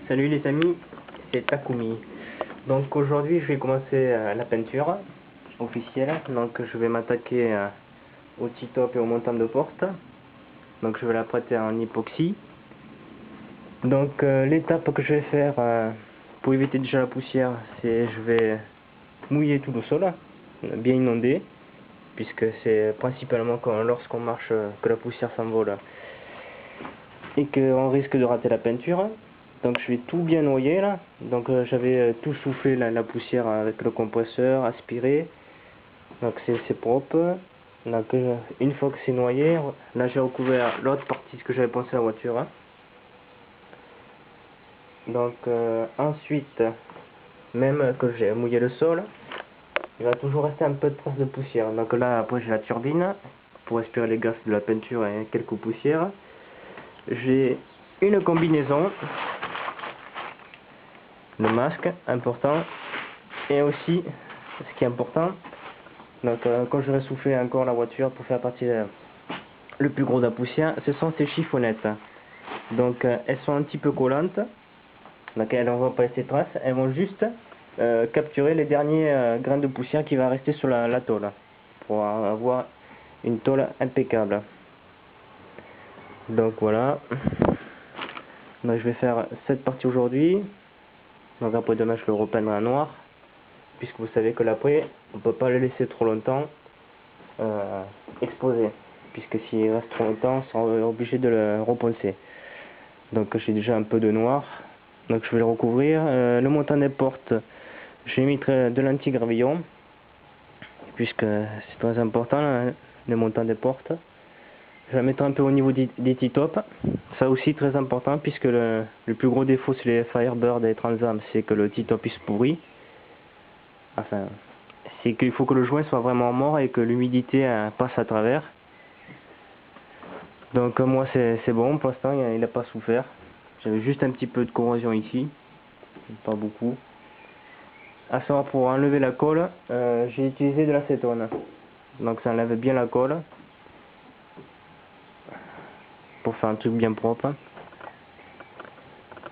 Salut les amis, c'est Takumi. Donc aujourd'hui je vais commencer la peinture officielle. Donc je vais m'attaquer au T-top et au montant de porte. Donc je vais la prêter en époxy. Donc l'étape que je vais faire pour éviter déjà la poussière, c'est je vais mouiller tout le sol, bien inondé, puisque c'est principalement lorsqu'on marche que la poussière s'envole et qu'on risque de rater la peinture. Donc je vais tout bien noyer là. Donc j'avais tout soufflé la poussière avec le compresseur, aspiré. Donc c'est propre. Donc une fois que c'est noyé, là j'ai recouvert l'autre partie que j'avais pensé à la voiture. Donc ensuite, même que j'ai mouillé le sol, il va toujours rester un peu de traces de poussière. Donc là après j'ai la turbine pour aspirer les gaz de la peinture et quelques poussières. J'ai une combinaison, le masque important, et aussi ce qui est important, donc quand je vais souffler encore la voiture pour faire partir le plus gros de la poussière, ce sont ces chiffonnettes. Donc elles sont un petit peu collantes, donc elles ne vont pas laisser trace, elles vont juste capturer les derniers grains de poussière qui va rester sur la tôle pour avoir une tôle impeccable. Donc voilà, donc je vais faire cette partie aujourd'hui. Donc après demain je le repeindrai en noir, puisque vous savez que l'après on peut pas le laisser trop longtemps exposé, puisque s'il reste trop longtemps on sera obligé de le reponcer. Donc j'ai déjà un peu de noir, donc je vais le recouvrir. Le montant des portes, je vais mettre de l'anti-gravillon, puisque c'est très important là, le montant des portes. Je vais mettre un peu au niveau des T-top, ça aussi très important, puisque le plus gros défaut sur les Firebird et les Transam, c'est que le T-top il se pourrit. Enfin, c'est qu'il faut que le joint soit vraiment mort et que l'humidité passe à travers. Donc moi c'est bon, pour l'instant il n'a pas souffert. J'avais juste un petit peu de corrosion ici, pas beaucoup. À savoir, pour enlever la colle, j'ai utilisé de l'acétone. Donc ça enlève bien la colle, pour faire un truc bien propre.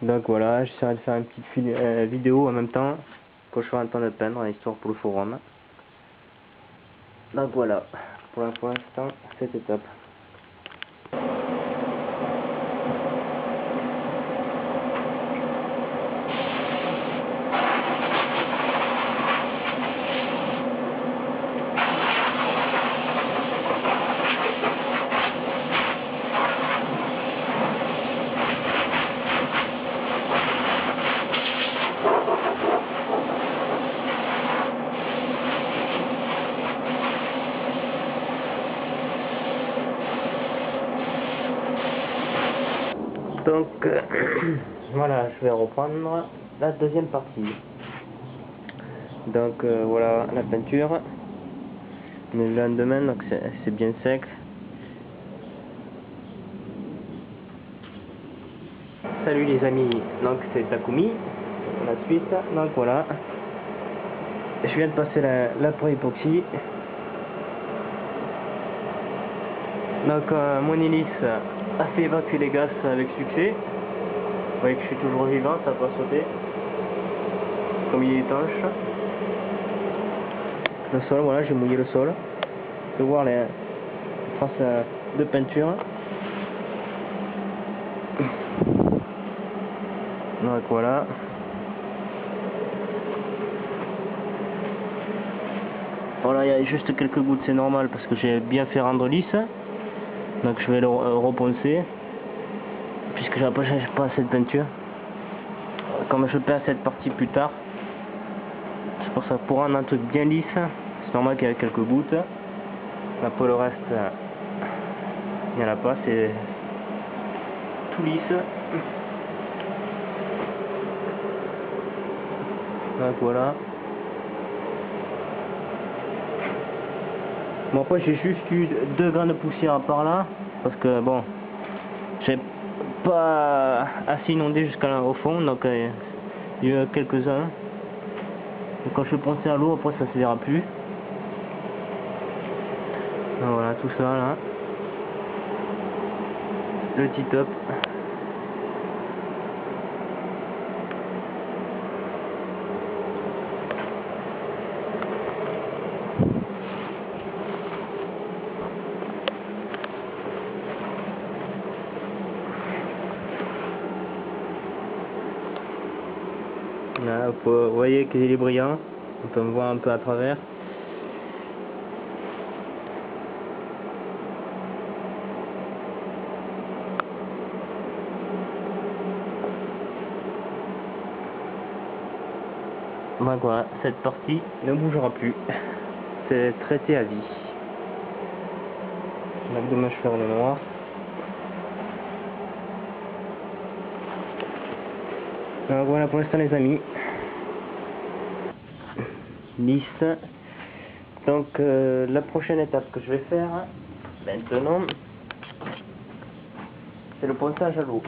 Donc voilà, j'essaierai de faire une petite vidéo en même temps quand je serai en train de peindre, histoire pour le forum. Donc voilà, pour l'instant cette étape. Donc voilà, je vais reprendre la deuxième partie. Donc voilà la peinture. Le lendemain, donc c'est bien sec. Salut les amis, donc c'est Takumi. La suite, donc voilà. Je viens de passer l'après-époxy. Donc mon hélice a fait évacuer les gaz avec succès. Vous voyez que je suis toujours vivant, ça n'a pas sauté. Comme il est étanche. Le sol, voilà, j'ai mouillé le sol. Vous pouvez voir les traces de peinture. Donc voilà. Voilà, il y a juste quelques gouttes, c'est normal parce que j'ai bien fait rendre lisse. Donc je vais le reponcer, puisque j'ai pas assez de peinture. Comme je perds cette partie plus tard, c'est pour ça, pour rendre un truc bien lisse, c'est normal qu'il y ait quelques gouttes. Après le reste, il n'y en a pas, c'est tout lisse. Donc voilà. Bon, après j'ai juste eu 2 grains de poussière par là, parce que bon, j'ai pas assez inondé jusqu'au fond, donc il y a eu quelques-uns. Et quand je vais penser à l'eau, après ça se verra plus. Donc voilà, tout ça là. Le T-top. Là, vous voyez qu'il est brillant, on peut me voir un peu à travers. Donc voilà, cette partie ne bougera plus. C'est traité à vie. Donc demain je ferai le noir. Donc voilà pour l'instant les amis. Lisse. Donc la prochaine étape que je vais faire maintenant, c'est le ponçage à l'eau.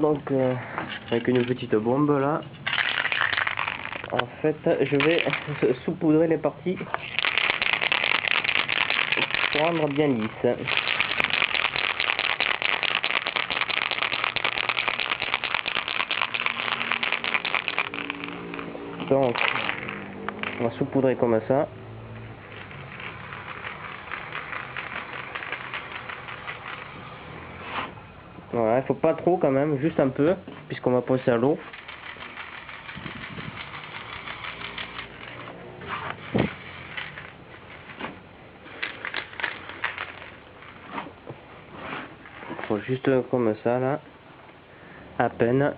Donc avec une petite bombe là, en fait je vais saupoudrer les parties pour rendre bien lisse. Donc on va saupoudrer comme ça. Voilà, il faut pas trop quand même, juste un peu, puisqu'on va poncer à l'eau. Il faut juste comme ça là, à peine.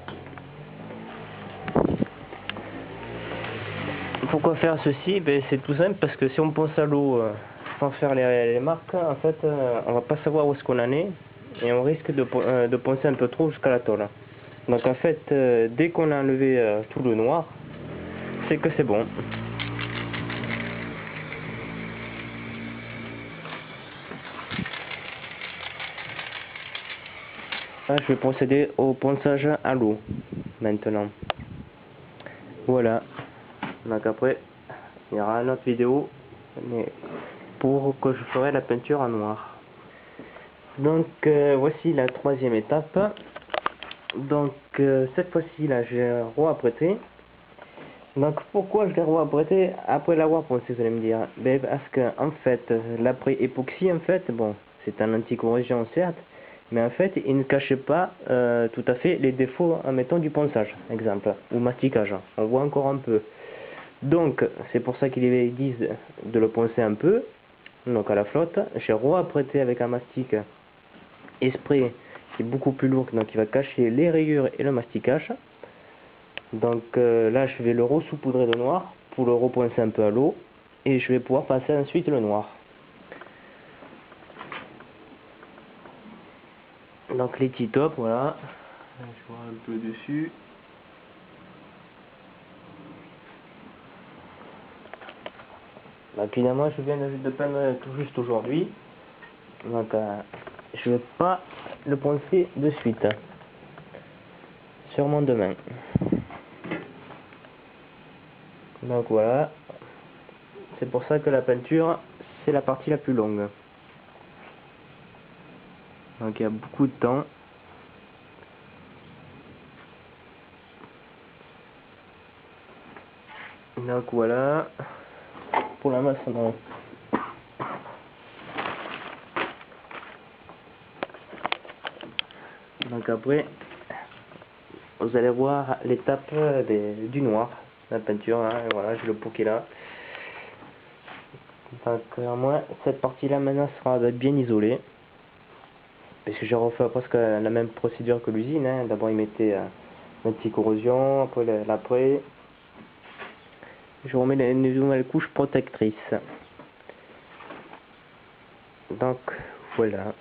Pourquoi faire ceci? Ben, c'est tout simple parce que si on ponce à l'eau sans faire les marques, en fait on va pas savoir où est-ce qu'on en est et on risque de poncer un peu trop jusqu'à la tôle. Donc en fait dès qu'on a enlevé tout le noir, c'est que c'est bon. Là, je vais procéder au ponçage à l'eau maintenant. Voilà. Donc après il y aura une autre vidéo mais pour que je ferai la peinture en noir. Donc voici la troisième étape. Donc cette fois-ci là j'ai re-apprêté. Donc pourquoi je l'ai re-apprêté après l'avoir poncé, vous allez me dire? Ben, parce que en fait l'après époxy en fait bon c'est un anti-corrosion certes, mais en fait il ne cachait pas tout à fait les défauts admettons du ponçage exemple ou masticage, on voit encore un peu. Donc c'est pour ça qu'ils disent de le poncer un peu, donc à la flotte. J'ai re-apprêté avec un mastic Esprit qui est beaucoup plus lourd, donc il va cacher les rayures et le masticage. Donc là je vais le re-saupoudrer de noir pour le reponcer un peu à l'eau et je vais pouvoir passer ensuite le noir. Donc les petits tops, voilà, je vois un peu dessus. Donc évidemment je viens de peindre tout juste aujourd'hui, donc je vais pas le poncer de suite, sûrement demain. Donc voilà, c'est pour ça que la peinture c'est la partie la plus longue. Donc il y a beaucoup de temps. Donc voilà pour la maçonnerie. Donc après vous allez voir l'étape du noir, la peinture, hein, voilà, j'ai le pot qui est là. Donc au moins cette partie là maintenant sera bien isolée. Parce que j'ai refait presque la même procédure que l'usine, hein. D'abord ils mettaient l'anti-corrosion, après l'après. Je remets une nouvelle couche protectrice. Donc voilà.